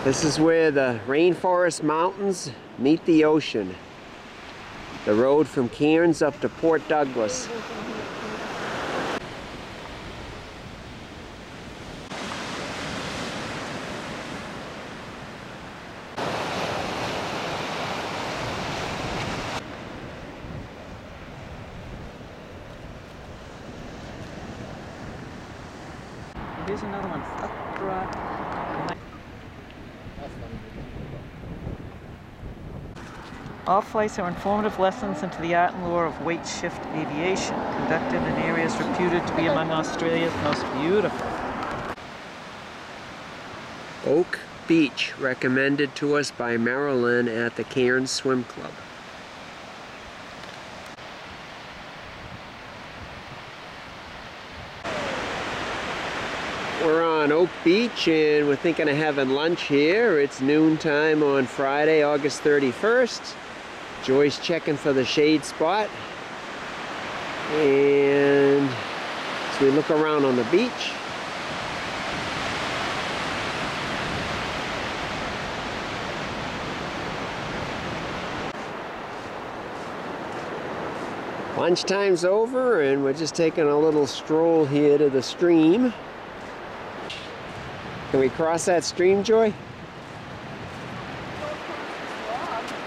This is where the rainforest mountains meet the ocean. The road from Cairns up to Port Douglas. Here's another one. All flights are informative lessons into the art and lore of weight shift aviation, conducted in areas reputed to be among Australia's most beautiful. Oak Beach, recommended to us by Marilyn at the Cairns Swim Club. We're on Oak Beach and we're thinking of having lunch here. It's noontime on Friday, August 31st. Joy's checking for the shade spot. And so we look around on the beach. Lunchtime's over and we're just taking a little stroll here to the stream. Can we cross that stream, Joy?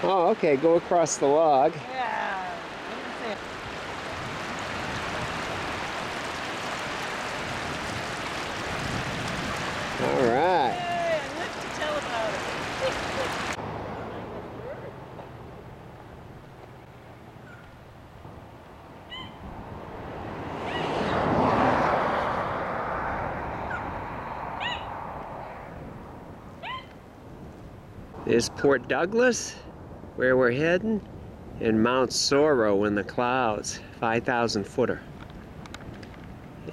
Oh, okay, go across the log. Yeah. All right. Hey, I lived to tell about it. There's Port Douglas, where we're heading, and Mount Sorrow in the clouds, 5,000 footer.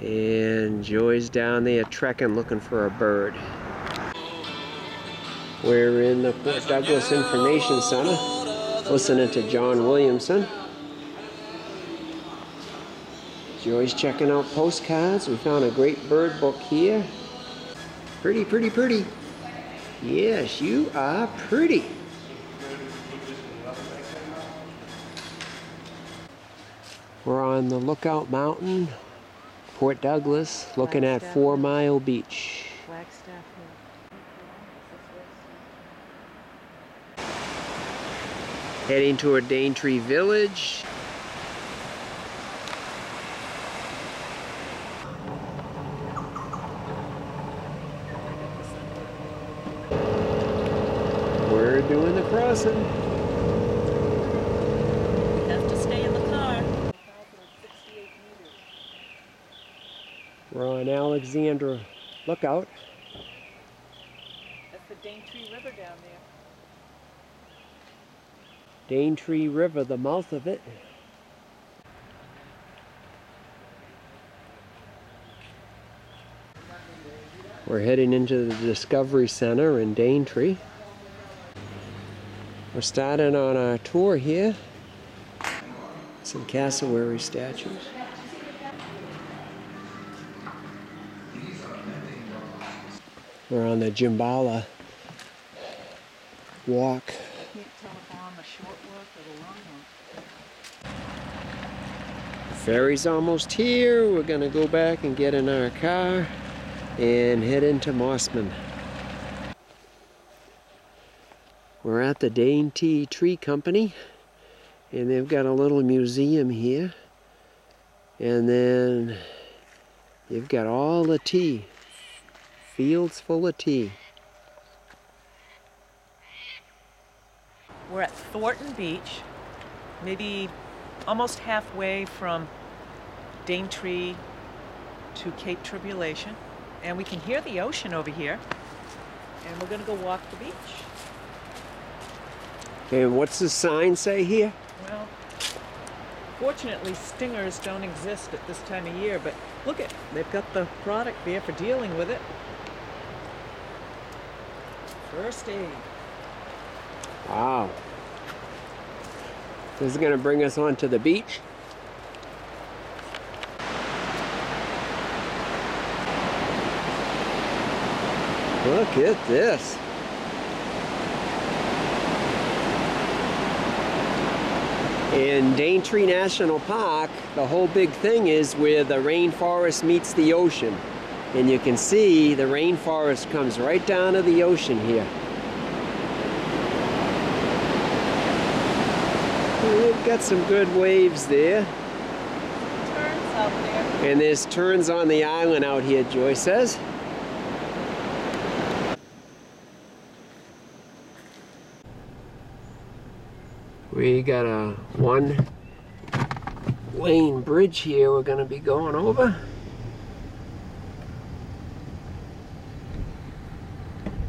And Joy's down there trekking, looking for a bird. We're in the Port Douglas Information Center, listening to John Williamson. Joy's checking out postcards. We found a great bird book here. Pretty, pretty, pretty. Yes, you are pretty. We're on the Lookout Mountain, Port Douglas, looking at 4 Mile Beach. Flagstaff Hill. Heading toward Daintree Village. We're doing the crossing. We have to stay in the car. We're on Alexandra Lookout. That's the Daintree River down there. Daintree River, the mouth of it. We're heading into the Discovery Center in Daintree. We're starting on our tour here. Some cassowary statues. We're on the Jimbala walk. Can't tell if we're on the short walk or the long walk. Ferry's almost here. We're gonna go back and get in our car and head into Mossman. We're at the Daintree Tree Company, and they've got a little museum here. And then you've got all the tea, fields full of tea. We're at Thornton Beach, maybe almost halfway from Daintree to Cape Tribulation. And we can hear the ocean over here. And we're gonna go walk the beach. And what's the sign say here? Well, fortunately, stingers don't exist at this time of year, but look at, they've got the product there for dealing with it. First aid. Wow. This is gonna bring us onto the beach. Look at this. In Daintree National Park, the whole big thing is where the rainforest meets the ocean. And you can see the rainforest comes right down to the ocean here. We've got some good waves there. Turns out there. And there's turns on the island out here, Joy says. We got a one-lane bridge here we're going to be going over.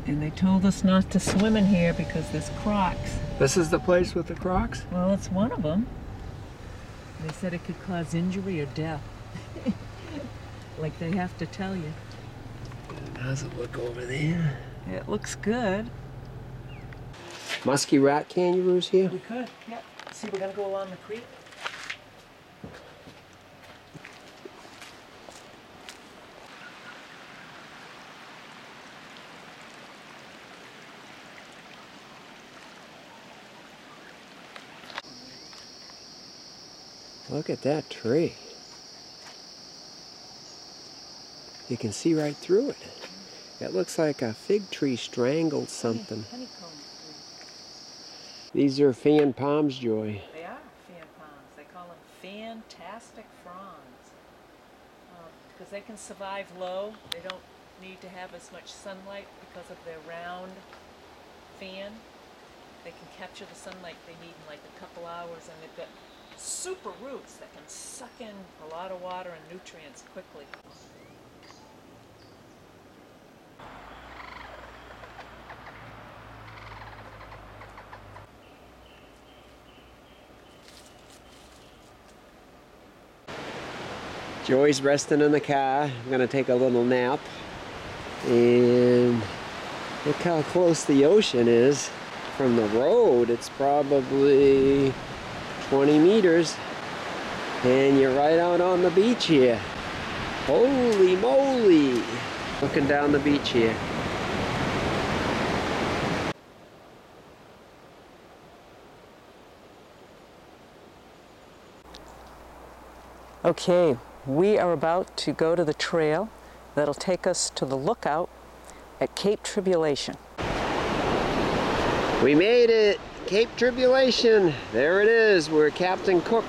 And they told us not to swim in here because there's crocs. This is the place with the crocs? Well, it's one of them. They said it could cause injury or death. Like they have to tell you. How's it look over there? It looks good. Musky rat kangaroos here? We could, yep. See, we're gonna go along the creek. Look at that tree. You can see right through it. It looks like a fig tree strangled something. Honeycomb tree. These are fan palms, Joy. They are fan palms. They call them fantastic fronds. Because they can survive low. They don't need to have as much sunlight because of their round fan. They can capture the sunlight they need in like a couple hours, and they've got super roots that can suck in a lot of water and nutrients quickly. Joy's resting in the car. I'm gonna take a little nap. And look how close the ocean is from the road. It's probably 20 meters. And you're right out on the beach here. Holy moly! Looking down the beach here. Okay, we are about to go to the trail that'll take us to the lookout at Cape Tribulation. We made it! Cape Tribulation! There it is, where Captain Cook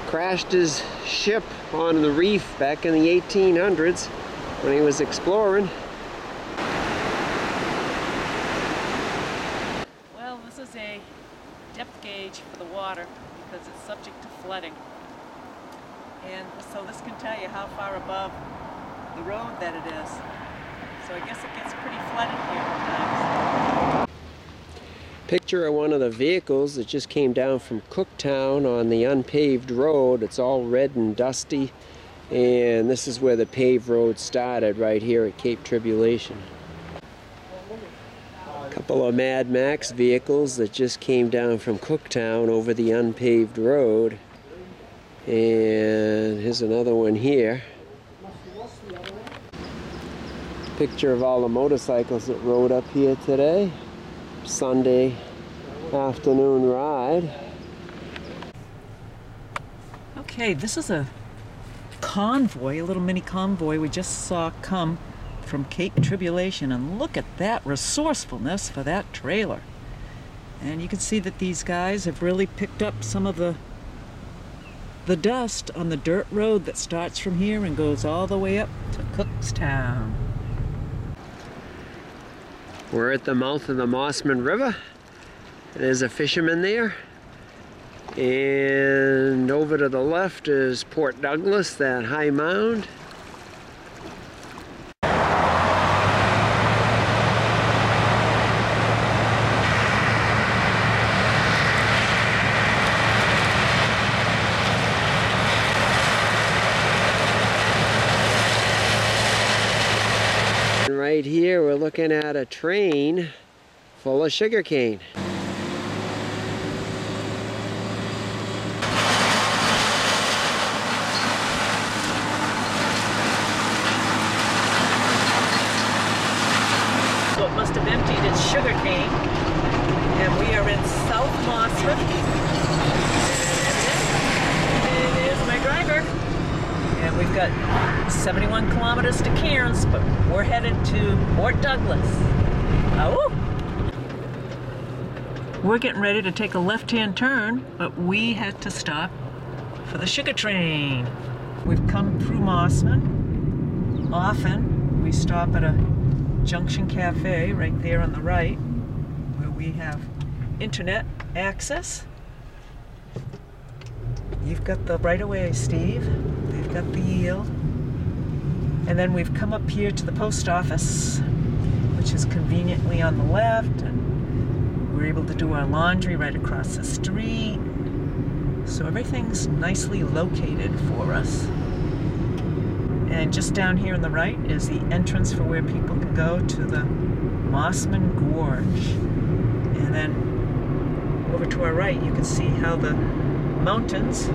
crashed his ship on the reef back in the 1800s when he was exploring. Well, this is a depth gauge for the water because it's subject to flooding. And so this can tell you how far above the road that it is. So I guess it gets pretty flooded here at times. Picture of one of the vehicles that just came down from Cooktown on the unpaved road. It's all red and dusty, and this is where the paved road started, right here at Cape Tribulation. A couple of Mad Max vehicles that just came down from Cooktown over the unpaved road. And here's another one here. Picture of all the motorcycles that rode up here today. Sunday afternoon ride. Okay, this is a convoy, a little mini convoy we just saw come from Cape Tribulation, and look at that resourcefulness for that trailer. And you can see that these guys have really picked up some of the dust on the dirt road that starts from here and goes all the way up to Cookstown. We're at the mouth of the Mossman River. There's a fisherman there. And over to the left is Port Douglas, that high mound. Right here we're looking at a train full of sugarcane. So it must have emptied its sugarcane, and we are in South Mossman. 71 kilometers to Cairns, but we're headed to Port Douglas. Oh! We're getting ready to take a left-hand turn, but we had to stop for the sugar train. We've come through Mossman. Often we stop at a Junction Cafe right there on the right, where we have internet access. You've got the right-of-way, Steve. They've got the yield. And then we've come up here to the post office, which is conveniently on the left, and we're able to do our laundry right across the street. So everything's nicely located for us. And just down here on the right is the entrance for where people can go to the Mossman Gorge. And then over to our right, you can see how the mountains